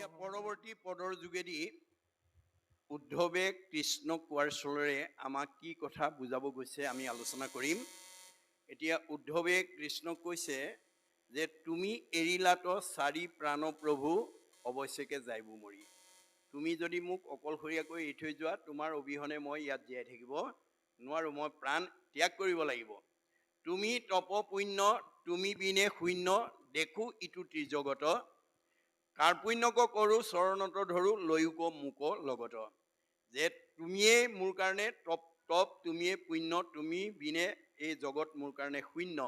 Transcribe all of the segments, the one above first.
এতিয়া পৰৱৰ্তী পদৰ যোগেদি উদ্ধৱে কৃষ্ণক কোৱাৰ চলেৰে আমাক কি কথা বুজাব গৈছে আমি আলোচনা কৰিম। এতিয়া উদ্ধৱে কৃষ্ণক কৈছে যে তুমি এৰিলাত চাৰি প্ৰাণ প্ৰভু অৱশ্যকে যাইব মৰি। তুমি যদি মোক অকলশৰীয়াকৈ এৰি থৈ যোৱা, তোমাৰ অবিহনে মই ইয়াত জীয়াই থাকিব নোৱাৰোঁ, মই প্ৰাণ ত্যাগ কৰিব লাগিব। তুমি তপ পুণ্য, তুমি বিনে শূন্য, দেখো ইটো ত্ৰিজগত। কাৰ্পুণ্যক কৰোঁ চৰণত ধৰোঁ, লৈক মোক লগত। যে তুমিয়েই মোৰ কাৰণে তপ তুমিয়েই পুণ্য, তুমি বিনে এই জগত মোৰ কাৰণে শূন্য।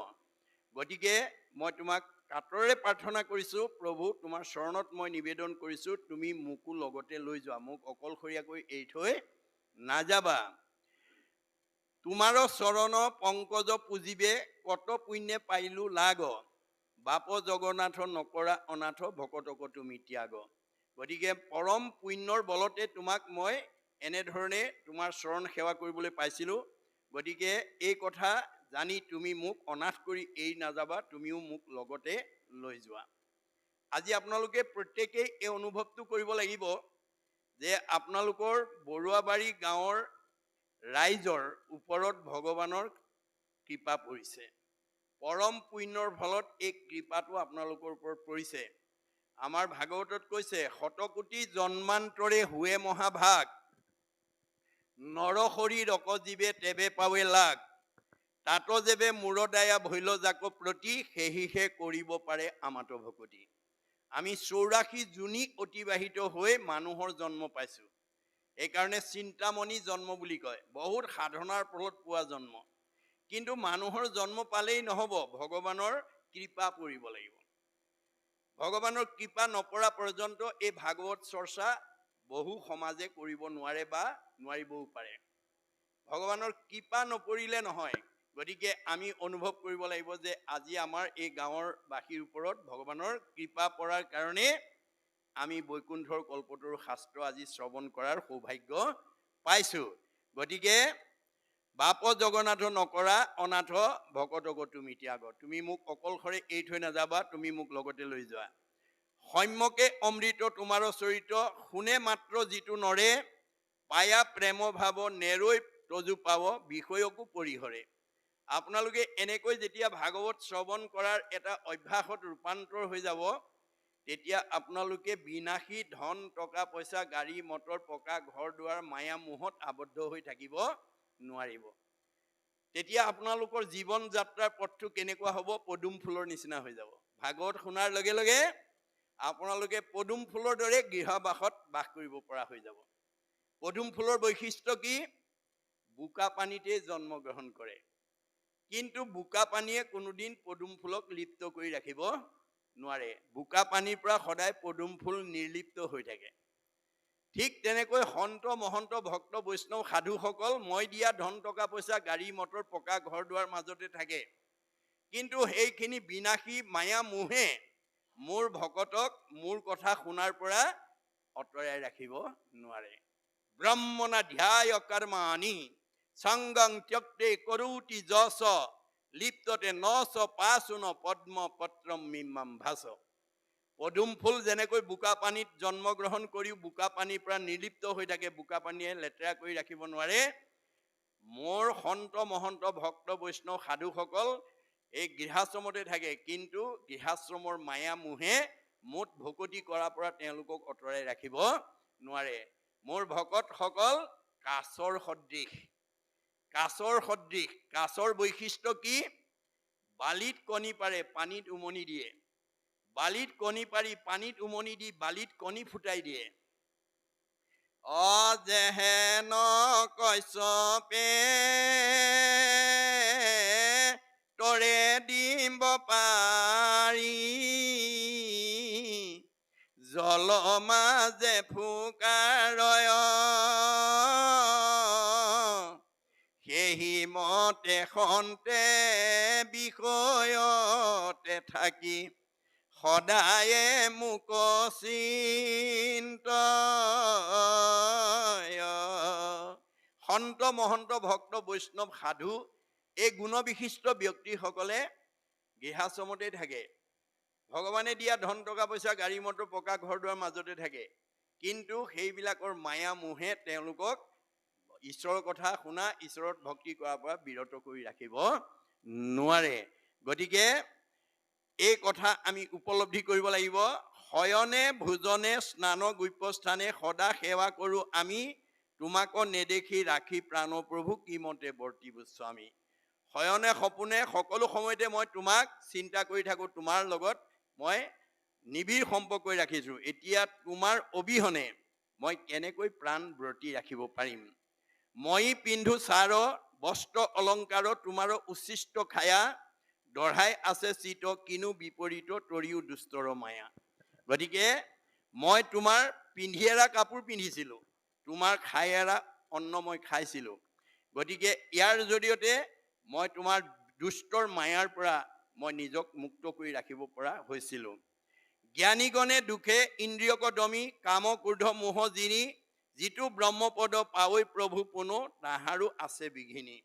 গতিকে মই তোমাক কাতৰে প্ৰাৰ্থনা কৰিছোঁ, প্ৰভু তোমাৰ চৰণত মই নিবেদন কৰিছোঁ, তুমি মোকো লগতে লৈ যোৱা, মোক অকলশৰীয়াকৈ এৰি থৈ নাযাবা। তোমাৰ চৰণ পংকজ পুজিবে, কত পুণ্যে পাইলো লাগ। বাপ জগন্নাথ নকৰা অনাথ, ভকতক তুমি ত্যাগ। গতিকে পৰম পুণ্যৰ বলতে তোমাক মই এনেধৰণে তোমাৰ চৰণ সেৱা কৰিবলৈ পাইছিলোঁ। গতিকে এই কথা জানি তুমি মোক অনাথ কৰি এৰি নাযাবা, তুমিও মোক লগতে লৈ যোৱা। আজি আপোনালোকে প্ৰত্যেকেই এই অনুভৱটো কৰিব লাগিব যে আপোনালোকৰ বৰুৱাবাৰী গাঁৱৰ ৰাইজৰ ওপৰত ভগৱানৰ কৃপা পৰিছে। পৰম পুণ্যৰ ফলত এই কৃপাটো আপোনালোকৰ ওপৰত পৰিছে। আমাৰ ভাগৱতত কৈছে, শতকোটি জন্মান্তৰে হুৱে মহাভাগ, নৰহৰি ৰকজীৱে তেবে পাৱে লাগ। তাত যেবে মূৰদায়া ভৈল জাক প্ৰতি, সেহিহে কৰিব পাৰে আমাত ভকতি। আমি 84 যোনি অতিবাহিত হৈ মানুহৰ জন্ম পাইছোঁ। এইকাৰণে চিন্তামণি জন্ম বুলি কয়, বহুত সাধনাৰ ফলত পোৱা জন্ম। কিন্তু মানুহৰ জন্ম পালেই নহ'ব, ভগৱানৰ কৃপা পৰিব লাগিব। ভগৱানৰ কৃপা নপৰা পৰ্যন্ত এই ভাগৱত চৰ্চা বহু সমাজে কৰিব নোৱাৰে বা নোৱাৰিবও পাৰে। ভগৱানৰ কৃপা নপৰিলে নহয়। গতিকে আমি অনুভৱ কৰিব লাগিব যে আজি আমাৰ এই গাঁৱৰ বাসীৰ ওপৰত ভগৱানৰ কৃপা পৰাৰ কাৰণে আমি বৈকুণ্ঠৰ কল্পতৰু শাস্ত্ৰ আজি শ্ৰৱণ কৰাৰ সৌভাগ্য পাইছোঁ। গতিকে বাপ জগন্নাথ নকৰা অনাথ, ভকতক তুমি ত্যাগ। তুমি মোক অকলশৰে এৰি থৈ নাযাবা, তুমি মোক লগতে লৈ যোৱা। সম্যকে অমৃত তোমাৰ চৰিত্ৰ, শুনে মাত্ৰ যিটো নৰে, পায়া প্ৰেম ভাৱ নেৰৈ তজু পাব, বিষয়কো পৰিহৰে। আপোনালোকে এনেকৈ যেতিয়া ভাগৱত শ্ৰৱণ কৰাৰ এটা অভ্যাসত ৰূপান্তৰ হৈ যাব, তেতিয়া আপোনালোকে বিনাশী ধন টকা পইচা গাড়ী মটৰ পকা ঘৰ দুৱাৰ মায়া মোহত আবদ্ধ হৈ থাকিব নোৱাৰিব। তেতিয়া আপোনালোকৰ জীৱন যাত্ৰাৰ পথটো কেনেকুৱা হ'ব? পদুম ফুলৰ নিচিনা হৈ যাব। ভাগৱত শুনাৰ লগে লগে আপোনালোকে পদুম ফুলৰ দৰে গৃহবাসত বাস কৰিব পৰা হৈ যাব। পদুম ফুলৰ বৈশিষ্ট্য কি? বোকা পানীতে জন্মগ্ৰহণ কৰে, কিন্তু বোকা পানীয়ে কোনোদিন পদুম ফুলক লিপ্ত কৰি ৰাখিব নোৱাৰে। বোকা পানীৰ পৰা সদায় পদুম ফুল নিৰ্লিপ্ত হৈ থাকে। ঠিক তেনেকৈ সন্ত মহন্ত ভক্ত বৈষ্ণৱ সাধুসকল মই দিয়া ধন টকা পইচা গাড়ী মটৰ পকা ঘৰ দুৱাৰ মাজতে থাকে, কিন্তু সেইখিনি বিনাশী মায়া মোহে মোৰ ভকতক মোৰ কথা শুনাৰ পৰা আঁতৰাই ৰাখিব নোৱাৰে। ব্ৰহ্মণা ধ্যায় কৰ্মাণি সংগং ত্যক্তে কৰোতি যশ, লিপ্ততে নচ পাশুন পদ্ম পত্ৰম মিমাম ভাস। পদুম ফুল যেনেকৈ বোকা পানীত জন্মগ্ৰহণ কৰিও বোকা পানীৰ পৰা নিৰ্লিপ্ত হৈ থাকে, বোকা পানীয়ে লেতেৰা কৰি ৰাখিব নোৱাৰে, মোৰ সন্ত মহন্ত ভক্ত বৈষ্ণৱ সাধুসকল এই গৃহাশ্ৰমতে থাকে, কিন্তু গৃহাশ্ৰমৰ মায়া মোহে মুঠ ভকতি কৰাৰ পৰা তেওঁলোকক আঁতৰাই ৰাখিব নোৱাৰে। মোৰ ভকতসকল কাছৰ সদৃশ। কাছৰ সদৃশ। কাছৰ বৈশিষ্ট্য কি? বালিত কণী পাৰে, পানীত উমনি দিয়ে। বালিত কণী পাৰি পানীত উমনি দি বালিত কণী ফুটাই দিয়ে। অজেহেন কশ্যপে তৰে দিব পাৰি, জল মাজে ফুকাৰয়, সেহি মতে সন্তে বিষয়তে থাকি, সদায়ে মোক চিন্তয়। সন্ত মহন্ত ভক্ত বৈষ্ণৱ সাধু এই গুণবিশিষ্ট ব্যক্তিসকলে গৃহাশ্ৰমতে থাকে। ভগৱানে দিয়া ধন টকা পইচা গাড়ী মটৰ পকা ঘৰ দুৱাৰ মাজতে থাকে, কিন্তু সেইবিলাকৰ মায়া মোহে তেওঁলোকক ঈশ্বৰৰ কথা শুনা, ঈশ্বৰত ভক্তি কৰাৰ পৰা বিৰত কৰি ৰাখিব নোৱাৰে। গতিকে এই কথা আমি উপলব্ধি কৰিব লাগিব। শয়নে ভোজনে স্নান গুপ্যস্থানে সদা সেৱা কৰোঁ আমি, তোমাকো নেদেখি ৰাখি প্ৰাণ প্ৰভু কি মতে বৰ্তিব স্বামী। শয়নে সপোনে সকলো সময়তে মই তোমাক চিন্তা কৰি থাকোঁ, তোমাৰ লগত মই নিবিড় সম্পৰ্ক কৰি ৰাখিছোঁ। এতিয়া তোমাৰ অবিহনে মই কেনেকৈ প্ৰাণ ব্ৰতি ৰাখিব পাৰিম। মই পিন্ধো চাৰ বস্ত্ৰ অলংকাৰ, তোমাৰো উচ্ছিষ্ট খায়া, দঢ়াই আছে চিত কিনো বিপৰীত তৰিও দুষ্টৰ মায়া। গতিকে মই তোমাৰ পিন্ধি এৰা কাপোৰ পিন্ধিছিলোঁ, তোমাৰ খাই এৰা অন্ন মই খাইছিলোঁ। গতিকে ইয়াৰ জৰিয়তে মই তোমাৰ দুষ্টৰ মায়াৰ পৰা মই নিজক মুক্ত কৰি ৰাখিব পৰা হৈছিলোঁ। জ্ঞানীগণে দুখে ইন্দ্ৰিয়ক দমি, কাম ক্ৰোধ মোহ জিনি, যিটো ব্ৰহ্মপদ পাৱৈ প্ৰভু পুনো, তাহাৰো আছে বিঘিনি।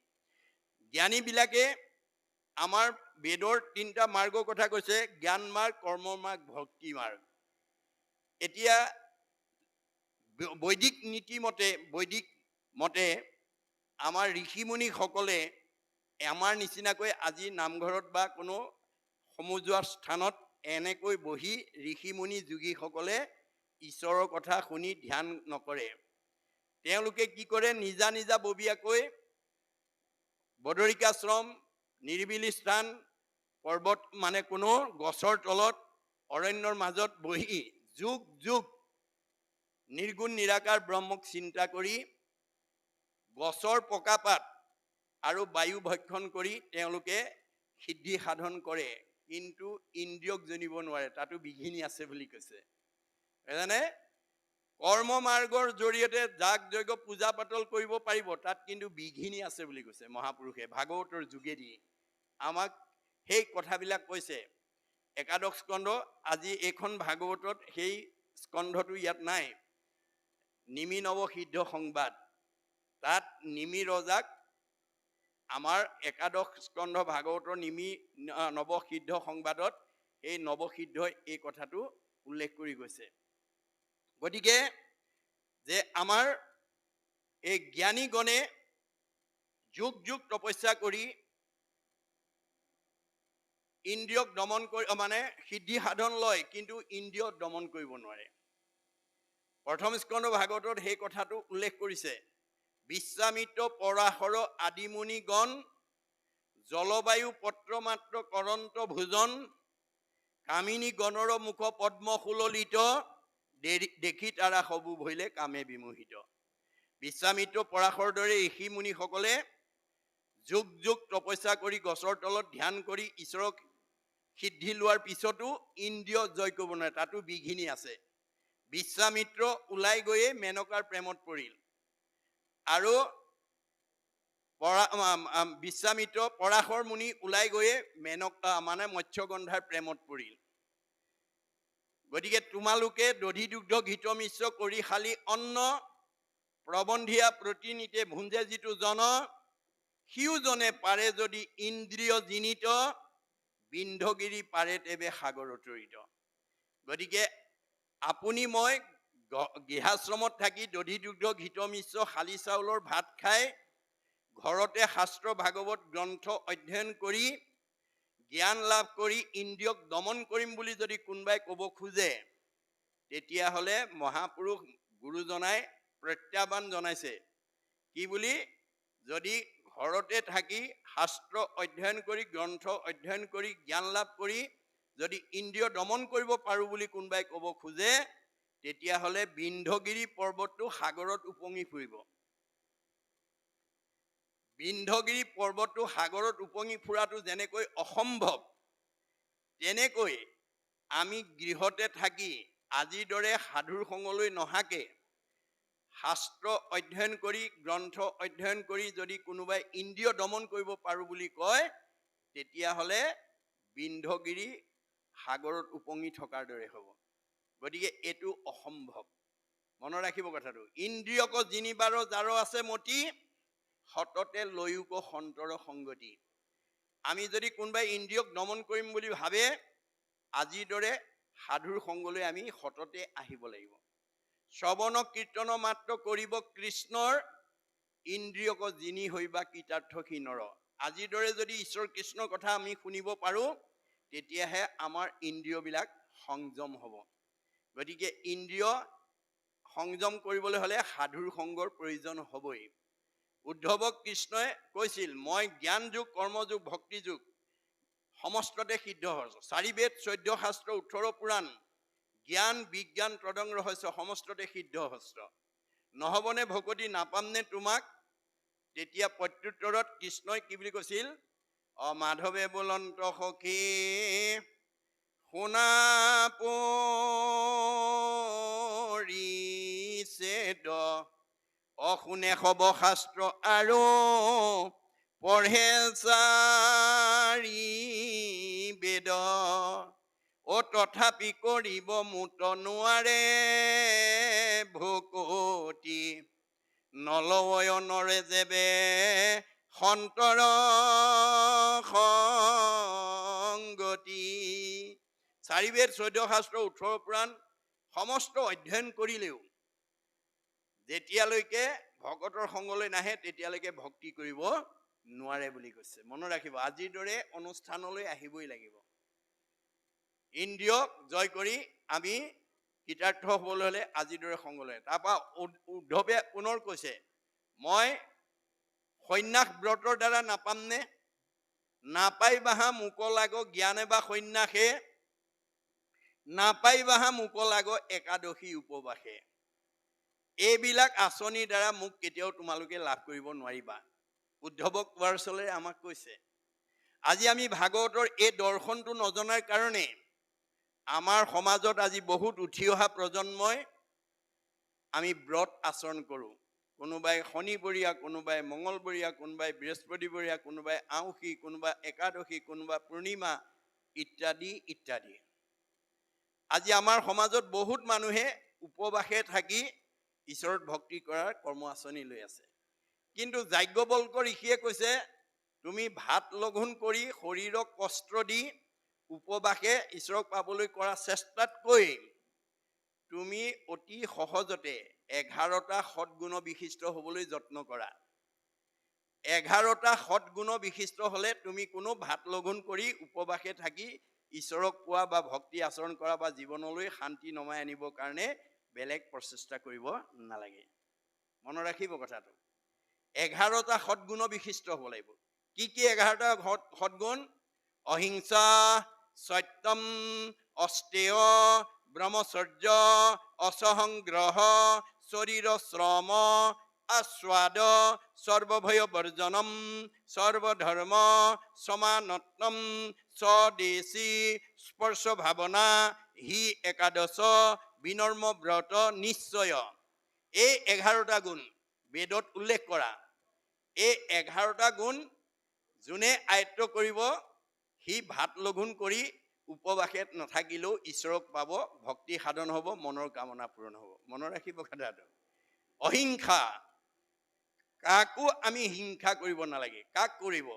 জ্ঞানীবিলাকে আমাৰ বেদৰ 3টা মাৰ্গৰ কথা কৈছে, জ্ঞান মাৰ্গ, কৰ্ম মাৰ্গ, ভক্তি মাৰ্গ। এতিয়া বৈদিক নীতি মতে, বৈদিক মতে আমাৰ ঋষিমুনিসকলে আমাৰ নিচিনাকৈ আজি নামঘৰত বা কোনো সমজুৱা স্থানত এনেকৈ বহি ঋষিমুনি যোগীসকলে ঈশ্বৰৰ কথা শুনি ধ্যান নকৰে। তেওঁলোকে কি কৰে, নিজা নিজা ববীয়াকৈ বদৰিকাশ্ৰম, নিৰিবিলি স্থান, পৰ্বত মানে কোনো গছৰ তলত, অৰণ্যৰ মাজত বহি যুগ যুগ নিৰ্গুণ নিৰাকাৰ ব্ৰহ্মক চিন্তা কৰি গছৰ পকাপাত আৰু বায়ু ভক্ষণ কৰি তেওঁলোকে সিদ্ধি সাধন কৰে, কিন্তু ইন্দ্ৰিয়ক জানিব নোৱাৰে, তাতো বিঘিনি আছে বুলি কৈছে। সেইকাৰণে কৰ্ম মাৰ্গৰ জৰিয়তে যাগ যজ্ঞ পূজা পাতল কৰিব পাৰিব, তাত কিন্তু বিঘিনি আছে বুলি কৈছে মহাপুৰুষে ভাগৱতৰ যোগেদি আমাক সেই কথাবিলাক কৈছে। একাদশ স্কন্ধ, আজি এইখন ভাগৱতত সেই স্কন্ধটো ইয়াত নাই। নিমি নৱসিদ্ধ সংবাদ, তাত নিমি ৰজাক আমাৰ একাদশ স্কন্ধ ভাগৱতৰ নিমি নৱসিদ্ধ সংবাদত এই নৱসিদ্ধই এই কথাটো উল্লেখ কৰি গৈছে। গতিকে যে আমাৰ এই জ্ঞানীগণে যুগ যুগ তপস্যা কৰি ইন্দ্ৰিয়ক দমন কৰি মানে সিদ্ধি সাধন লয়, কিন্তু ইন্দ্ৰিয় দমন কৰিব নোৱাৰে। প্ৰথম স্কন্ধ ভাগৱতত সেই কথাটো উল্লেখ কৰিছে। বিশ্বামিত্ৰ পৰাশৰ আদিমুনিগণ, জলবায়ু পত্ৰ মাত্ৰ কৰন্ত ভোজন, কামিনী গণৰ মুখ পদ্ম সুললিত, দেখি তাৰা সবু ভৈলে কামে বিমোহিত। বিশ্বামিত্ৰ পৰাশৰ দৰে ঋষি মুনিসকলে যুগ যুগ তপস্যা কৰি গছৰ তলত ধ্যান কৰি ঈশ্বৰক সিদ্ধি লোৱাৰ পিছতো ইন্দ্ৰিয় জয় কৰিব নোৱাৰে, তাতো বিঘিনি আছে। বিশ্বামিত্ৰ ওলাই গৈয়ে মেনকাৰ প্ৰেমত পৰিল, আৰু বিশ্বামিত্ৰ পৰাশৰ মুনি ওলাই গৈয়ে মেনকা মানে মৎস্যগন্ধাৰ প্ৰেমত পৰিল। গতিকে তোমালোকে দধি দুগ্ধ ঘৃত মিশ্ৰ কৰি খালি অন্ন, প্ৰবন্ধিয়া প্ৰতিনিতে ভুঞ্জে যিটো জন, সিও জনে পাৰে যদি ইন্দ্ৰিয় জিনিত, বিন্ধগিৰি পাৰে তেবে সাগৰ তৰিত। গতিকে আপুনি মই গৃহাশ্ৰমত থাকি দধি দুগ্ধ ঘৃত মিশ্ৰ শালি চাউলৰ ভাত খাই ঘৰতে শাস্ত্ৰ ভাগৱত গ্ৰন্থ অধ্যয়ন কৰি জ্ঞান লাভ কৰি ইন্দ্ৰিয়ক দমন কৰিম বুলি যদি কোনোবাই ক'ব খোজে, তেতিয়াহ'লে মহাপুৰুষ গুৰুজনাই প্ৰত্যাহ্বান জনাইছে। কি বুলি? যদি ঘৰতে থাকি শাস্ত্ৰ অধ্যয়ন কৰি গ্ৰন্থ অধ্যয়ন কৰি জ্ঞান লাভ কৰি যদি ইন্দ্ৰিয় দমন কৰিব পাৰোঁ বুলি কোনোবাই ক'ব খোজে, তেতিয়াহ'লে বিন্ধগিৰি পৰ্বতটো সাগৰত উপঙি ফুৰিব। বিন্ধগিৰি পৰ্বতটো সাগৰত উপঙি ফুৰাটো যেনেকৈ অসম্ভৱ, তেনেকৈ আমি গৃহতে থাকি আজিৰ দৰে সাধুৰ সংগলৈ নহাকে শাস্ত্ৰ অধ্যয়ন কৰি গ্ৰন্থ অধ্যয়ন কৰি যদি কোনোবাই ইন্দ্ৰিয় দমন কৰিব পাৰোঁ বুলি কয়, তেতিয়াহ'লে বিন্ধগিৰি সাগৰত উপঙি থকাৰ দৰে হ'ব। গতিকে এইটো অসম্ভৱ, মনত ৰাখিব কথাটো। ইন্দ্ৰিয়ক জিনিবাৰ যাৰ আছে মতি, সততে লৈয়োক সন্তৰ সংগতি। আমি যদি কোনোবাই ইন্দ্ৰিয়ক দমন কৰিম বুলি ভাবে, আজিৰ দৰে সাধুৰ সংগলৈ আমি সততে আহিব লাগিব। শ্ৰৱণ কীৰ্তন মাত্ৰ কৰিব কৃষ্ণৰ, ইন্দ্ৰিয়ক যিনি হৈবা কৃতাৰ্থসী নৰ। আজিৰ দৰে যদি ঈশ্বৰ কৃষ্ণৰ কথা আমি শুনিব পাৰোঁ, তেতিয়াহে আমাৰ ইন্দ্ৰিয়বিলাক সংযম হ'ব। গতিকে ইন্দ্ৰিয় সংযম কৰিবলৈ হ'লে সাধুৰ সংগৰ প্ৰয়োজন হ'বই। উদ্ধৱক কৃষ্ণই কৈছিল, মই জ্ঞান যোগ, কৰ্মযোগ, ভক্তি যোগ সমস্ততে সিদ্ধ হস্ত। 4 বেদ, 14 শাস্ত্ৰ, 18 পুৰাণ, জ্ঞান বিজ্ঞান তদং ৰহস্য সমস্ততে সিদ্ধ হস্ত। নহবনে ভকতি, নাপামনে তোমাক? তেতিয়া প্ৰত্যুত্তৰত কৃষ্ণই কি বুলি কৈছিল? মাধৱে বোলন্ত সখী শুনা পৰিছেদ, অশুনে হব শাস্ত্ৰ আৰু পঢ়ে 4 বেদ। তথাপি কৰিব মুত নোৱাৰে ভকতি, নলয় নৰে যেবে সন্তৰ সংগতি। 4 বেদ, 14 শাস্ত্ৰ, 18 পুৰাণ সমস্ত অধ্যয়ন কৰিলেও যেতিয়ালৈকে ভকতৰ সংগলৈ নাহে তেতিয়ালৈকে ভক্তি কৰিব নোৱাৰে বুলি কৈছে। মনত ৰাখিব, আজিৰ দৰে অনুষ্ঠানলৈ আহিবই লাগিব। ইন্দ্ৰিয়ক জয় কৰি আমি কৃতাৰ্থ হ'বলৈ হ'লে আজিৰ দৰে সংগলৈ। তাৰপৰা উদ্ধৱে পুনৰ কৈছে, মই সন্ন্যাস ব্ৰতৰ দ্বাৰা নাপামনে? নাপাই বাহা মোক লাগ জ্ঞানে বা সন্ন্যাসে, নাপাই বাহা মোক লাগ একাদশী উপবাসে। এইবিলাক আঁচনিৰ দ্বাৰা মোক কেতিয়াও তোমালোকে লাভ কৰিব নোৱাৰিবা। উদ্ধৱক কোৱাৰ চলেৰে আমাক কৈছে। আজি আমি ভাগৱতৰ এই দৰ্শনটো নজনাৰ কাৰণে আমাৰ সমাজত আজি বহুত উঠি অহা প্ৰজন্মই আমি ব্ৰত আচৰণ কৰোঁ। কোনোবাই শনিবৰীয়া, কোনোবাই মঙলবৰীয়া, কোনোবাই বৃহস্পতিবৰীয়া, কোনোবাই আঁউসী, কোনোবাই একাদশী, কোনোবা পূৰ্ণিমা ইত্যাদি ইত্যাদি। আজি আমাৰ সমাজত বহুত মানুহে উপবাসে থাকি ঈশ্বৰত ভক্তি কৰাৰ কৰ্ম আঁচনি লৈ আছে। কিন্তু যাজ্ঞবল্ক ঋষিয়ে কৈছে, তুমি ভাত লঘোণ কৰি শৰীৰক কষ্ট দি উপবাসে ঈশ্বৰক পাবলৈ কৰা চেষ্টাতকৈ তুমি অতি সহজতে 11টা সৎগুণ বিশিষ্ট হ'বলৈ যত্ন কৰা। 11টা সৎগুণ বিশিষ্ট হ'লে তুমি কোনো ভাত লঘোণ কৰি উপবাসে থাকি ঈশ্বৰক পোৱা বা ভক্তি আচৰণ কৰা বা জীৱনলৈ শান্তি নমাই আনিবৰ কাৰণে বেলেগ প্ৰচেষ্টা কৰিব নালাগে। মনত ৰাখিব কথাটো। 11টা সৎগুণ বিশিষ্ট হ'ব লাগিব। কি কি 11টা সৎগুণ? অহিংসা, সত্যম, অস্তেয়, ব্ৰহ্মচৰ্য, অসহংগ্ৰহ, শৰীৰ শ্ৰম, আস্বাদ, সৰ্বভয় বৰ্জনম, সৰ্বধৰ্ম সমানত্বম, স্বদেশী, স্পৰ্শ ভাৱনা, হি একাদশ, বিনৰ্ম ব্ৰত নিশ্চয়। এই 11টা গুণ বেদত উল্লেখ কৰা। এই 11টা গুণ যোনে আয়ত্ব কৰিব, সি ভাত লঘোণ কৰি উপবাসে নাথাকিলেও ঈশ্বৰক পাব, ভক্তি সাধন হ'ব, মনৰ কামনা পূৰণ হ'ব। মনত ৰাখিব কথাটো। অহিংসা, কাকো আমি হিংসা কৰিব নালাগে। কাক কৰিব?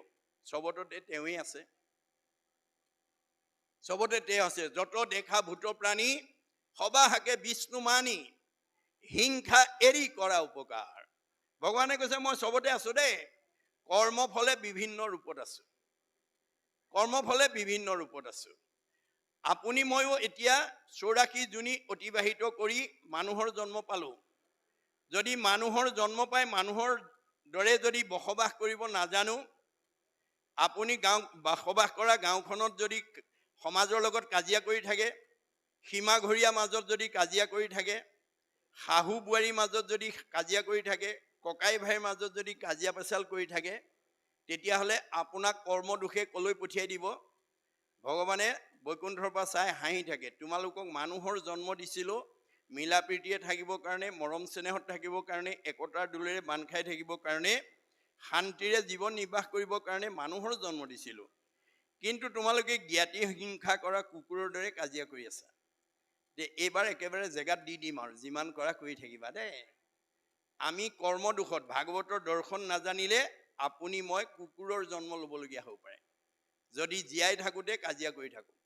চবতে তেওঁৱেই আছে। চবতে তেওঁ আছে। যত দেখা ভূত প্ৰাণী সবা হাকে বিষ্ণু মানি, হিংসা এৰি কৰা উপকাৰ। ভগৱানে কৈছে, মই চবতে আছো দেই। কৰ্মফলে বিভিন্ন ৰূপত আছো। কৰ্মফলে বিভিন্ন ৰূপত আছো। আপুনি ময়ো এতিয়া 84 যোনি অতিবাহিত কৰি মানুহৰ জন্ম পালো। যদি মানুহৰ জন্ম পাই মানুহৰ দৰে যদি বসবাস কৰিব নাজানো, আপুনি বসবাস কৰা গাঁওখনত যদি সমাজৰ লগত কাজিয়া কৰি থাকে, সীমাঘৰীয়া মাজত যদি কাজিয়া কৰি থাকে, শাহু বোৱাৰীৰ মাজত যদি কাজিয়া কৰি থাকে, ককাই ভাইৰ মাজত যদি কাজিয়া পেচাল কৰি থাকে, তেতিয়াহ'লে আপোনাক কৰ্মদোষে কলৈ পঠিয়াই দিব? ভগৱানে বৈকুণ্ঠৰ পৰা চাই হাঁহি থাকে। তোমালোকক মানুহৰ জন্ম দিছিলোঁ মিলা প্ৰীতিয়ে থাকিবৰ কাৰণে, মৰম চেনেহত থাকিবৰ কাৰণে, একতাৰ দোলেৰে বান্ধ খাই থাকিবৰ কাৰণে, শান্তিৰে জীৱন নিৰ্বাহ কৰিবৰ কাৰণে মানুহৰ জন্ম দিছিলোঁ। কিন্তু তোমালোকে জ্ঞাতি হিংসা কৰা কুকুৰৰ দৰে কাজিয়া কৰি আছা। যে এইবাৰ একেবাৰে জেগাত দি দিম আৰু যিমান কৰা কৰি থাকিবা দেই। আমি কৰ্মদোষত ভাগৱতৰ দৰ্শন নাজানিলে আপুনি মই কুকুৰৰ জন্ম ল'বলগীয়া হ'ব পাৰে, যদি জীয়াই থাকোঁতে কাজিয়া কৰি থাকোঁ।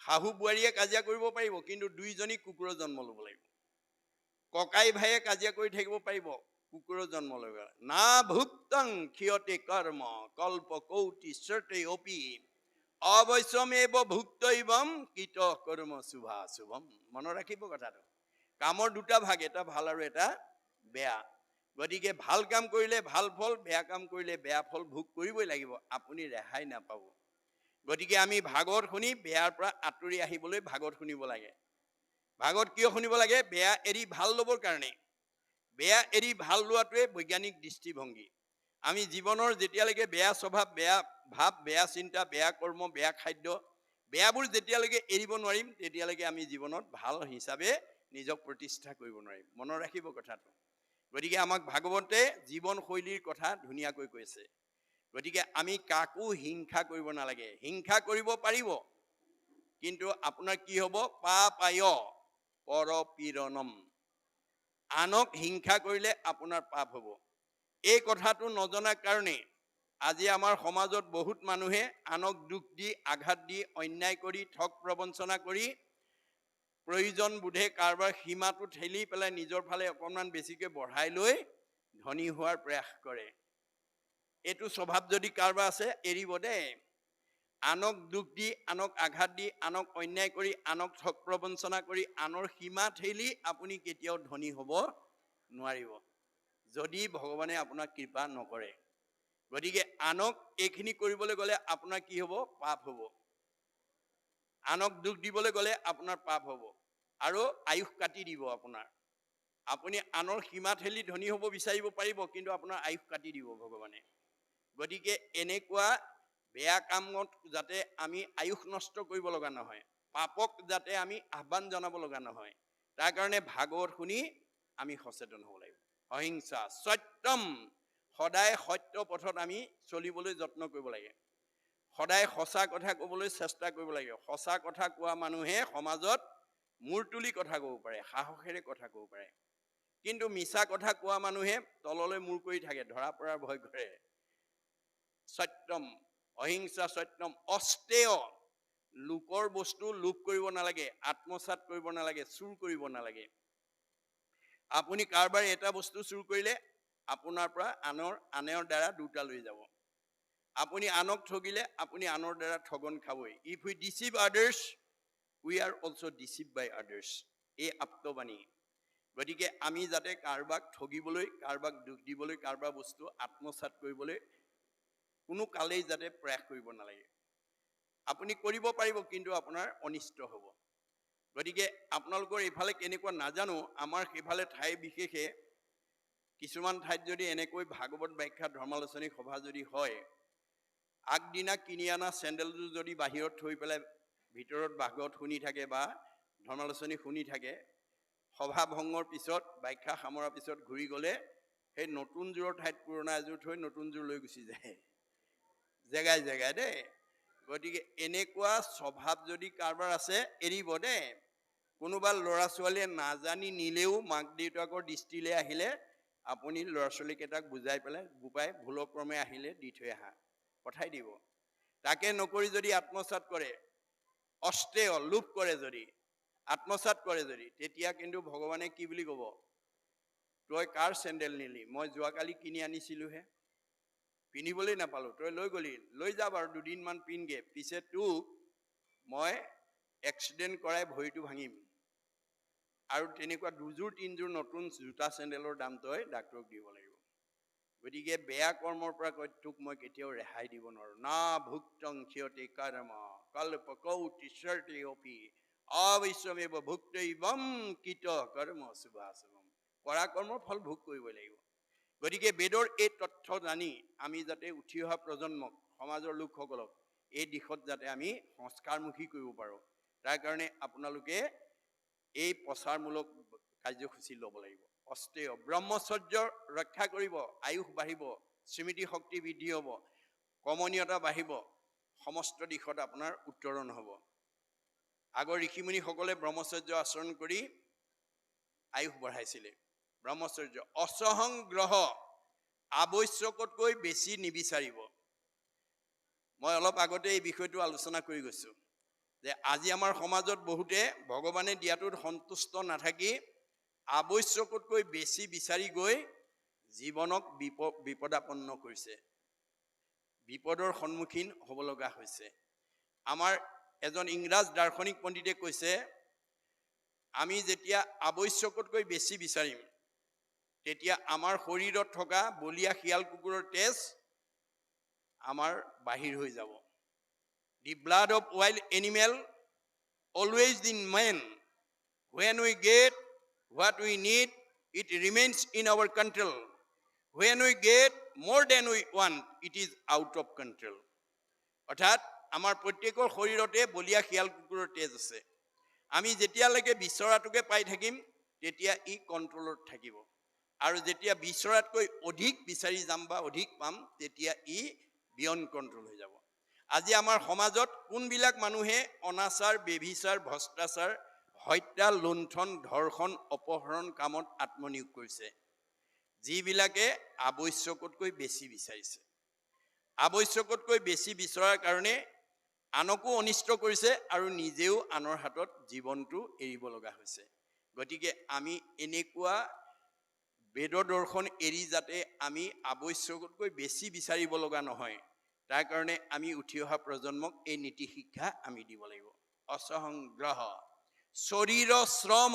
শাহু বোৱাৰীয়ে কাজিয়া কৰিব পাৰিব, কিন্তু দুইজনী কুকুৰৰ জন্ম ল'ব লাগিব। ককাই ভাইয়ে কাজিয়া কৰি থাকিব পাৰিব, কুকুৰৰ জন্ম ল'ব। না ভুক্তং ক্ষয়তে কৰ্ম কল্প কৌটি সৰ্তে অপি অৱশ্যমেব ভুক্তৈবম কৃত কৰ্ম শুভা শুভম। মনত ৰাখিব কথাটো। কামৰ দুটা ভাগ, এটা ভাল আৰু এটা বেয়া। গতিকে ভাল কাম কৰিলে ভাল ফল, বেয়া কাম কৰিলে বেয়া ফল ভোগ কৰিবই লাগিব, আপুনি ৰেহাই নাপাব। গতিকে আমি ভাগৱত শুনি বেয়াৰ পৰা আঁতৰি আহিবলৈ ভাগৱত শুনিব লাগে। ভাগৱত কিয় শুনিব লাগে? বেয়া এৰি ভাল ল'বৰ কাৰণে। বেয়া এৰি ভাল লোৱাটোৱে বৈজ্ঞানিক দৃষ্টিভংগী। আমি জীৱনৰ যেতিয়ালৈকে বেয়া স্বভাৱ, বেয়া ভাৱ, বেয়া চিন্তা, বেয়া কৰ্ম, বেয়া খাদ্য, বেয়াবোৰ যেতিয়ালৈকে এৰিব নোৱাৰিম, তেতিয়ালৈকে আমি জীৱনত ভাল হিচাপে নিজক প্ৰতিষ্ঠা কৰিব নোৱাৰিম। মনত ৰাখিব কথাটো। গতিকে আমাক ভাগৱতে জীৱনশৈলীৰ কথা ধুনীয়াকৈ কৈছে। গতিকে আমি কাকো হিংসা কৰিব নালাগে। হিংসা কৰিব পাৰিব, কিন্তু আপোনাৰ কি হ'ব? পাপায় পৰপীড়নম। আনক হিংসা কৰিলে আপোনাৰ পাপ হ'ব। এই কথাটো নজনাৰ কাৰণে আজি আমাৰ সমাজত বহুত মানুহে আনক দুখ দি, আঘাত দি, অন্যায় কৰি, ঠগ প্ৰবঞ্চনা কৰি, প্ৰয়োজন বোধে কাৰোবাৰ সীমাটো ঠেলি পেলাই নিজৰ ফালে অকণমান বেছিকৈ বঢ়াই লৈ ধনী হোৱাৰ প্ৰয়াস কৰে। এইটো স্বভাৱ যদি কাৰোবাৰ আছে, এৰিব দেই। আনক দুখ দি, আনক আঘাত দি, আনক অন্যায় কৰি, আনক ঠগ প্ৰবঞ্চনা কৰি, আনৰ সীমা ঠেলি আপুনি কেতিয়াও ধনী হ'ব নোৱাৰিব, যদি ভগৱানে আপোনাক কৃপা নকৰে। গতিকে আনক এইখিনি কৰিবলৈ গ'লে আপোনাৰ কি হ'ব? পাপ হ'ব। আনক দুখ দিবলৈ গ'লে আপোনাৰ পাপ হ'ব আৰু আয়ুস কাটি দিব আপোনাৰ। আপুনি আনৰ সীমা ঠেলি ধনী হ'ব বিচাৰিব পাৰিব, কিন্তু আপোনাৰ আয়ুস কাটি দিব ভগৱানে। গতিকে এনেকুৱা বেয়া কামত যাতে আমি আয়ুস নষ্ট কৰিব লগা নহয়, পাপক যাতে আমি আহ্বান জনাব লগা নহয়, তাৰ কাৰণে ভাগৱত শুনি আমি সচেতন হ'ব লাগিব। অহিংসা সত্যম, সদায় সত্য পথত আমি চলিবলৈ যত্ন কৰিব লাগে। সদায় সঁচা কথা ক'বলৈ চেষ্টা কৰিব লাগে। সঁচা কথা কোৱা মানুহে সমাজত মূৰ তুলি কথা ক'ব পাৰে, সাহসেৰে কথা ক'ব পাৰে। কিন্তু মিছা কথা কোৱা মানুহে তললৈ মূৰ কৰি থাকে, ধৰা পৰাৰ ভয় কৰে। সত্যম, অহিংসা সত্যম, অস্তেয়, লোকৰ বস্তু লোভ কৰিব নালাগে, আত্মসাৎ কৰিব নালাগে, চুৰ কৰিব নালাগে। আপুনি কাৰোবাৰ এটা বস্তু চুৰ কৰিলে আপোনাৰ পৰা আনৰ দ্বাৰা দুটা লৈ যাব। আপুনি আনক ঠগিলে আপুনি আনৰ দ্বাৰা ঠগন খাবই। If we deceive others, we are also' deceive by others. এই আপ্তবাণী। গতিকে আমি যাতে কাৰোবাক ঠগিবলৈ, কাৰোবাক দুখ দিবলৈ, কাৰোবাৰ বস্তু আত্মসাৎ কৰিবলৈ কোনো কালেই যাতে প্ৰয়াস কৰিব নালাগে। আপুনি কৰিব পাৰিব, কিন্তু আপোনাৰ অনিষ্ট হ'ব। গতিকে আপোনালোকৰ এইফালে কেনেকুৱা নাজানো, আমাৰ সেইফালে ঠাই বিশেষে কিছুমান ঠাইত যদি এনেকৈ ভাগৱত ব্যাখ্যা ধৰ্মালোচনী সভা যদি হয়, আগদিনা কিনি অনা চেণ্ডেলযোৰ যদি বাহিৰত থৈ পেলাই ভিতৰত ভাগৱত শুনি থাকে বা ধৰ্মালোচনী শুনি থাকে, সভা ভংগৰ পিছত, ব্যাখ্যা সামৰাৰ পিছত ঘূৰি গ'লে সেই নতুনযোৰৰ ঠাইত পুৰণা এযোৰ থৈ নতুনযোৰ লৈ গুচি যায়, জেগাই জেগাই দেই। গতিকে এনেকুৱা স্বভাৱ যদি কাৰোবাৰ আছে, এৰিব দেই। কোনোবা ল'ৰা ছোৱালীয়ে নাজানি নিলেও মাক দেউতাকৰ দৃষ্টিলৈ আহিলে আপুনি ল'ৰা ছোৱালীকেইটাক বুজাই পেলাই, বোপাই ভুলক্ৰমে আহিলে দি থৈ আহা, পঠাই দিব। তাকে নকৰি যদি আত্মসাৎ কৰে, অস্তেয়, লোভ কৰে, যদি আত্মসাৎ কৰে যদি, তেতিয়া কিন্তু ভগৱানে কি বুলি ক'ব? তই কাৰ চেণ্ডেল নিলি? মই যোৱাকালি কিনি আনিছিলোহে, পিন্ধিবলৈ নাপালোঁ, তই লৈ গলি, লৈ যা বাৰু, দুদিনমান পিন্ধগে, পিছে তোক মই এক্সিডেণ্ট কৰাই ভৰিটো ভাঙিম। আৰু তেনেকুৱা দুযোৰ তিনিযোৰ নতুন জোতা চেণ্ডেলৰ দাম তই ডাক্তৰক দিব লাগিব। গতিকে বেয়া কৰ্মৰ পৰা তোক মই কেতিয়াও ৰেহাই দিব নোৱাৰোঁ। না ভুক্তং ক্ষয়তে কৰ্ম কল্প কৌটি সৰ্তে অপি অৱশ্যমেব ভুক্তৈবম কৃত কৰ্ম শুভা শুভম। কৰা কৰ্মৰ ফল ভোগ কৰিবই লাগিব। গতিকে বেদৰ এই তথ্য জানি আমি যাতে উঠি অহা প্ৰজন্মক, সমাজৰ লোকসকলক এই দিশত যাতে আমি সংস্কাৰমুখী কৰিব পাৰোঁ, তাৰ কাৰণে আপোনালোকে এই প্ৰচাৰমূলক কাৰ্যসূচী ল'ব লাগিব। অস্তেয়, ব্ৰহ্মচৰ্য ৰক্ষা কৰিব, আয়ুস বাঢ়িব, স্মৃতি শক্তি বৃদ্ধি হ'ব, কমনীয়তা বাঢ়িব, সমস্ত দিশত আপোনাৰ উত্তৰণ হ'ব। আগৰ ঋষিমুনিসকলে ব্ৰহ্মচৰ্য আচৰণ কৰি আয়ুস বঢ়াইছিলে। ব্ৰহ্মচৰ্য, অসহং গ্ৰহ, আৱশ্যকতকৈ বেছি নিবিচাৰিব। মই অলপ আগতে এই বিষয়টো আলোচনা কৰি গৈছোঁ যে আজি আমাৰ সমাজত বহুতে ভগৱানে দিয়াটোত সন্তুষ্ট নাথাকি আৱশ্যকতকৈ বেছি বিচাৰি গৈ জীৱনক বিপদাপন্ন কৰিছে, বিপদৰ সন্মুখীন হ'ব লগা হৈছে। আমাৰ এজন ইংৰাজ দাৰ্শনিক পণ্ডিতে কৈছে, আমি যেতিয়া আৱশ্যকতকৈ বেছি বিচাৰিম তেতিয়া আমাৰ শৰীৰত থকা বলীয়া শিয়াল কুকুৰৰ তেজ আমাৰ বাহিৰ হৈ যাব। The blood of wild animal always in man. When we get what we need, it remains in our control. When we get more than we want, it is out of control. অৰ্থাৎ আমাৰ প্ৰত্যেকৰ শৰীৰতে বলীয়া শিয়াল কুকুৰৰ তেজ আছে। আমি যেতিয়ালৈকে বিচৰাটোকে পাই থাকিম তেতিয়া ই কণ্ট্ৰলত থাকিব, আৰু যেতিয়া বিচৰাতকৈ অধিক বিচাৰি যাম বা অধিক পাম তেতিয়া ই বিয়ণ্ড কণ্ট্ৰল হৈ যাব। আজি আমাৰ সমাজত কোনবিলাক মানুহে অনাচাৰ, বেভিচাৰ, ভ্ৰষ্টাচাৰ, হত্যা, লুণ্ঠন, ধৰ্ষণ, অপহৰণ কামত আত্মনিয়োগ কৰিছে? যিবিলাকে আৱশ্যকতকৈ বেছি বিচাৰিছে। আৱশ্যকতকৈ বেছি বিচৰাৰ কাৰণে আনকো অনিষ্ট কৰিছে আৰু নিজেও আনৰ হাতত জীৱনটো এৰিব লগা হৈছে। গতিকে আমি এনেকুৱা বেদৰ দৰ্শন এৰি যাতে আমি আৱশ্যকতকৈ বেছি বিচাৰিব লগা নহয়, তাৰ কাৰণে আমি উঠি অহা প্ৰজন্মক এই নীতি শিক্ষা আমি দিব লাগিব। অসংগ্ৰহ শৰীৰ শ্ৰম,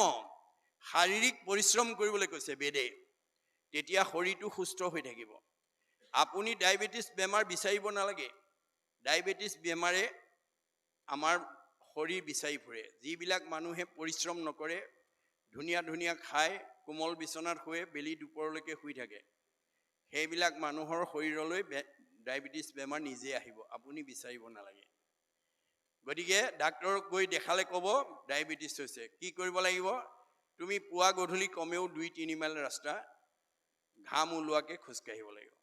শাৰীৰিক পৰিশ্ৰম কৰিবলৈ কৈছে বেদে, তেতিয়া শৰীৰটো সুস্থ হৈ থাকিব। আপুনি ডায়েবেটিছ বেমাৰ বিচাৰিব নালাগে। ডায়েবেটিছ বেমাৰে আমাৰ শৰীৰ বিচাৰি ফুৰে। যিবিলাক মানুহে পৰিশ্ৰম নকৰে, ধুনীয়া ধুনীয়া খাই কোমল বিচনাত শুৱে, বেলি দুপৰলৈকে শুই থাকে, সেইবিলাক মানুহৰ শৰীৰলৈ ডায়েবেটিছ বেমাৰ নিজে আহিব, আপুনি বিচাৰিব নালাগে। গতিকে ডাক্তৰক গৈ দেখালে ক'ব ডায়েবেটিছ হৈছে। কি কৰিব লাগিব? তুমি পুৱা গধূলি কমেও 2-3 মাইল ৰাস্তা ঘাম ওলোৱাকৈ খোজকাঢ়িব লাগিব।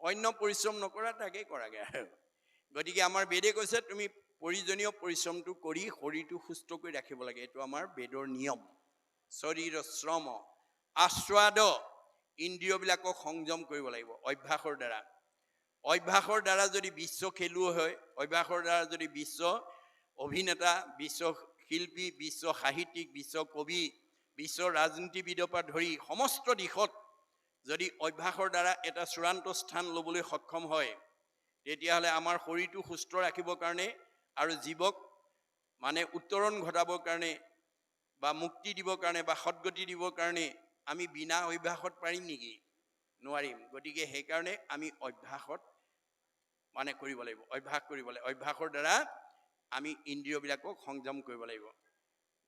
অন্য পৰিশ্ৰম নকৰা, তাকে কৰাগে আৰু। গতিকে আমাৰ বেদে কৈছে তুমি প্ৰয়োজনীয় পৰিশ্ৰমটো কৰি শৰীৰটো সুস্থ কৰি ৰাখিব লাগে। এইটো আমাৰ বেদৰ নিয়ম। শৰীৰ শ্ৰম, আস্বাদ, ইন্দ্ৰিয়বিলাকক সংযম কৰিব লাগিব অভ্যাসৰ দ্বাৰা। অভ্যাসৰ দ্বাৰা যদি বিশ্ব খেলুৱৈ হয়, অভ্যাসৰ দ্বাৰা যদি বিশ্ব অভিনেতা, বিশ্ব শিল্পী, বিশ্ব সাহিত্যিক, বিশ্ব কবি, বিশ্ব ৰাজনীতিবিদৰ পৰা ধৰি সমস্ত দিশত যদি অভ্যাসৰ দ্বাৰা এটা চূড়ান্ত স্থান ল'বলৈ সক্ষম হয়, তেতিয়াহ'লে আমাৰ শৰীৰটো সুস্থ ৰাখিবৰ কাৰণে আৰু জীৱক মানে উত্তৰণ ঘটাবৰ কাৰণে বা মুক্তি দিবৰ কাৰণে বা সদ্গতি দিবৰ কাৰণে আমি বিনা অভ্যাসত পাৰিম নেকি? নোৱাৰিম। গতিকে সেইকাৰণে আমি অভ্যাসত মানে কৰিব লাগিব, অভ্যাস কৰিব লাগিব। অভ্যাসৰ দ্বাৰা আমি ইন্দ্ৰিয়বিলাকক সংযম কৰিব লাগিব।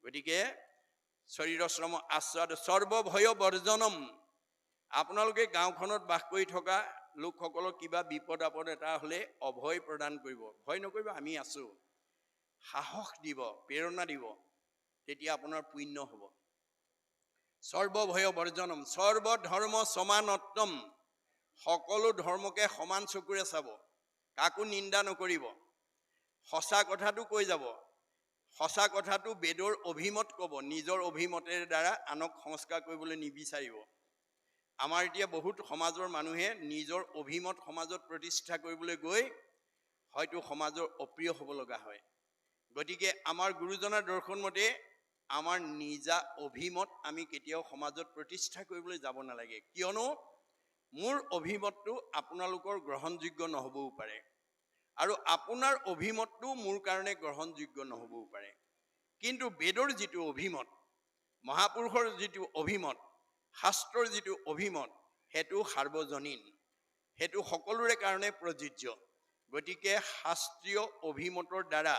গতিকে শৰীৰ শ্ৰম, আস্বাদ, সৰ্বভয় বৰ্জনম। আপোনালোকে গাঁওখনত বাস কৰি থকা লোকসকলক কিবা বিপদ আপদ এটা হ'লে অভয় প্ৰদান কৰিব। ভয় নকৰিব, আমি আছোঁ। সাহস দিব, প্ৰেৰণা দিব, তেতিয়া আপোনাৰ পুণ্য হ'ব। সৰ্বভয় বৰ্জনম, সৰ্বধৰ্ম সমানত্বম। সকলো ধৰ্মকে সমান চকুৰে চাব, কাকো নিন্দা নকৰিব, সঁচা কথাটো কৈ যাব। সঁচা কথাটো বেদৰ অভিমত ক'ব, নিজৰ অভিমতেৰ দ্বাৰা আনক সংস্কাৰ কৰিবলৈ নিবিচাৰিব। আমাৰ এতিয়া বহুত সমাজৰ মানুহে নিজৰ অভিমত সমাজত প্ৰতিষ্ঠা কৰিবলৈ গৈ হয়তো সমাজৰ অপ্ৰিয় হ'ব লগা হয়। গতিকে আমাৰ গুৰুজনাৰ দৰ্শন মতে আমাৰ নিজা অভিমত আমি কেতিয়াও সমাজত প্ৰতিষ্ঠা কৰিবলৈ যাব নালাগে। কিয়নো মোৰ অভিমতটো আপোনালোকৰ গ্ৰহণযোগ্য নহ'বও পাৰে, আৰু আপোনাৰ অভিমতটো মোৰ কাৰণে গ্ৰহণযোগ্য নহ'বও পাৰে। কিন্তু বেদৰ যিটো অভিমত, মহাপুৰুষৰ যিটো অভিমত, শাস্ত্ৰৰ যিটো অভিমত, সেইটো সাৰ্বজনীন, সেইটো সকলোৰে কাৰণে প্ৰযোজ্য। গতিকে শাস্ত্ৰীয় অভিমতৰ দ্বাৰা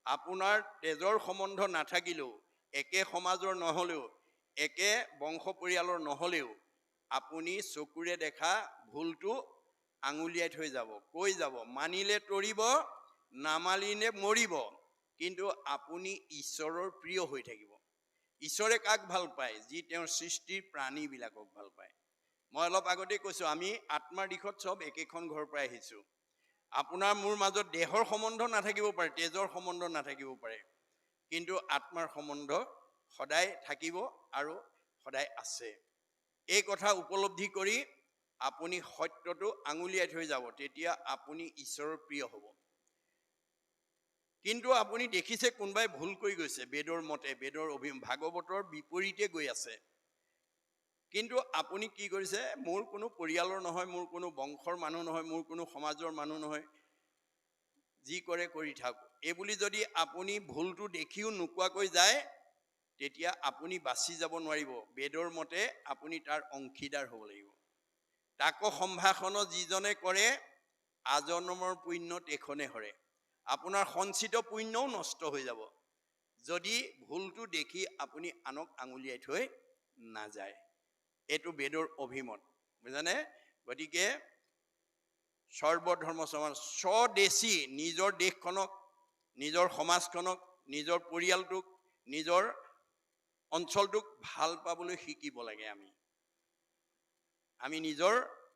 আপোনাৰ তেজৰ সম্বন্ধ নাথাকিলেও, একে সমাজৰ নহ'লেও, একে বংশ পৰিয়ালৰ নহ'লেও, আপুনি চকুৰে দেখা ভুলটো আঙুলিয়াই থৈ যাব, কৈ যাব, মানিলে তৰিব, নামানিলে মৰিব, কিন্তু আপুনি ঈশ্বৰৰ প্ৰিয় হৈ থাকিব। ঈশ্বৰে কাক ভাল পায়? যি তেওঁৰ সৃষ্টিৰ প্ৰাণীবিলাকক ভাল পায়। মই অলপ আগতে কৈছোঁ, আমি আত্মাৰ দিশত চব একেখন ঘৰৰ পৰা আহিছোঁ। আপোনাৰ মোৰ মাজত দেহৰ সম্বন্ধ নাথাকিব পাৰে, তেজৰ সম্বন্ধ নাথাকিব পাৰে, কিন্তু আত্মাৰ সম্বন্ধ সদায় থাকিব আৰু সদায় আছে। এই কথা উপলব্ধি কৰি আপুনি সত্যটো আঙুলিয়াই থৈ যাব, তেতিয়া আপুনি ঈশ্বৰৰ প্ৰিয় হ'ব। কিন্তু আপুনি দেখিছে কোনোবাই ভুল কৰি গৈছে বেদৰ মতে, বেদৰ ভাগৱতৰ বিপৰীতে গৈ আছে। কিন্তু আপুনি কি কৰিছে, মোৰ কোনো পৰিয়ালৰ নহয়, মোৰ কোনো বংশৰ মানুহ নহয়, মোৰ কোনো সমাজৰ মানুহ নহয়, যি কৰে কৰি থাক, এইবুলি যদি আপুনি ভুলটো দেখিও নোকোৱাকৈ যায়, তেতিয়া আপুনি বাচি যাব নোৱাৰিব। বেদৰ মতে আপুনি তাৰ অংশীদাৰ হ'ব লাগিব। তাকো সম্ভাষণ যিজনে কৰে, আজন্মৰ পুণ্য তেখনে হৰে। আপোনাৰ সঞ্চিত পুণ্যও নষ্ট হৈ যাব যদি ভুলটো দেখি আপুনি আনক আঙুলিয়াই থৈ নাযায়। এইটো বেদৰ অভিমত, বুজানে? গতিকে সৰ্বধৰ্ম সমান, স্বদেশী, নিজৰ দেশখনক, নিজৰ সমাজখনক, নিজৰ পৰিয়ালটোক, নিজৰ অঞ্চলটোক ভাল পাবলৈ শিকিব লাগে। আমি নিজৰ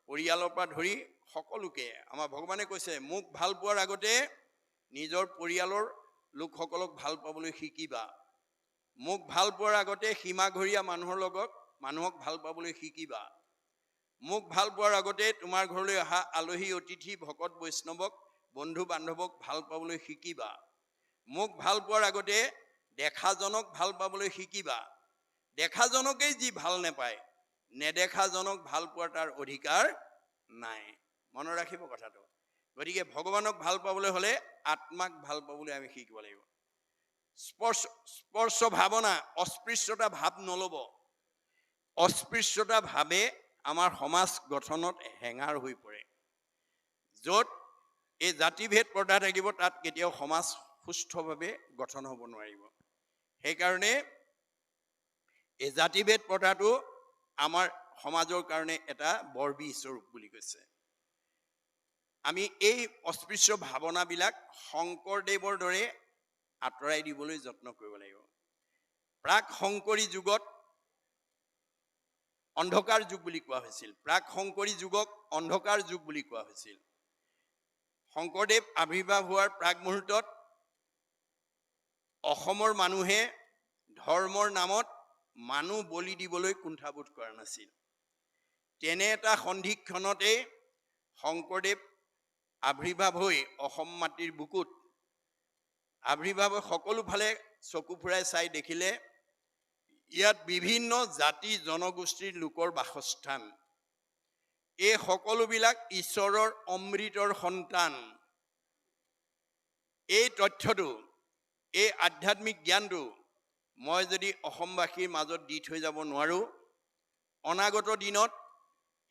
পৰিয়ালৰ পৰা ধৰি সকলোকে, আমাৰ ভগৱানে কৈছে মোক ভাল পোৱাৰ আগতে নিজৰ পৰিয়ালৰ লোকসকলক ভাল পাবলৈ শিকিবা। মোক ভাল পোৱাৰ আগতে সীমাঘৰীয়া মানুহক ভাল পাবলৈ শিকিবা। মোক ভাল পোৱাৰ আগতে তোমাৰ ঘৰলৈ অহা আলহী অতিথি ভকত বৈষ্ণৱক, বন্ধু বান্ধৱক ভাল পাবলৈ শিকিবা। মোক ভাল পোৱাৰ আগতে দেখাজনক ভাল পাবলৈ শিকিবা। দেখাজনকেই যি ভাল নাপায়, নেদেখাজনক ভাল পোৱাৰ তাৰ অধিকাৰ নাই। মনত ৰাখিব কথাটো। গতিকে ভগৱানক ভাল পাবলৈ হ'লে আত্মাক ভাল পাবলৈ আমি শিকিব লাগিব। স্পৰ্শ ভাৱনা, অস্পৃশ্যতা ভাৱ নল'ব। অস্পৃশ্যতা ভাৱে আমাৰ সমাজ গঠনত হেঙাৰ হৈ পৰে। য'ত এই জাতিভেদ প্ৰথা থাকিব, তাত কেতিয়াও সমাজ সুস্থভাৱে গঠন হ'ব নোৱাৰিব। সেইকাৰণে এই জাতিভেদ প্ৰথাটো আমাৰ সমাজৰ কাৰণে এটা বৰবিহ স্বৰূপ বুলি কৈছে। আমি এই অস্পৃশ্য ভাৱনাবিলাক শংকৰদেৱৰ দৰে আঁতৰাই দিবলৈ যত্ন কৰিব লাগিব। প্ৰাক শংকৰী যুগত অন্ধকাৰ যুগ বুলি কোৱা হৈছিল। প্ৰাক শংকৰী যুগক অন্ধকাৰ যুগ বুলি কোৱা হৈছিল। শংকৰদেৱ আৱিৰ্ভাৱ হোৱাৰ প্ৰাক মুহূৰ্তত অসমৰ মানুহে ধৰ্মৰ নামত মানুহ বলি দিবলৈ কুণ্ঠাবোধ কৰা নাছিল। তেনে এটা সন্ধিক্ষণতে শংকৰদেৱ আৱিৰ্ভাৱ হৈ অসম মাটিৰ বুকুত আৱিৰ্ভাৱ হৈ সকলো ফালে চকু ফুৰাই চাই দেখিলে ইয়াত বিভিন্ন জাতি জনগোষ্ঠীৰ লোকৰ বাসস্থান। এই সকলোবিলাক ঈশ্বৰৰ অমৃতৰ সন্তান। এই তথ্যটো, এই আধ্যাত্মিক জ্ঞানটো মই যদি অসমবাসীৰ মাজত দি থৈ যাব নোৱাৰোঁ, অনাগত দিনত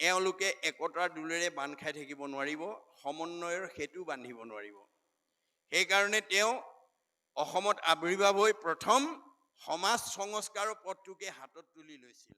এওঁলোকে একতাৰ দোলেৰে বান্ধ খাই থাকিব নোৱাৰিব, সমন্বয়ৰ সেতু বান্ধিব নোৱাৰিব। সেইকাৰণে তেওঁ অসমত আৱিৰ্ভাৱ হৈ প্ৰথম সমাজ সংস্কাৰৰ পথটোকে হাতত তুলি লৈছিল।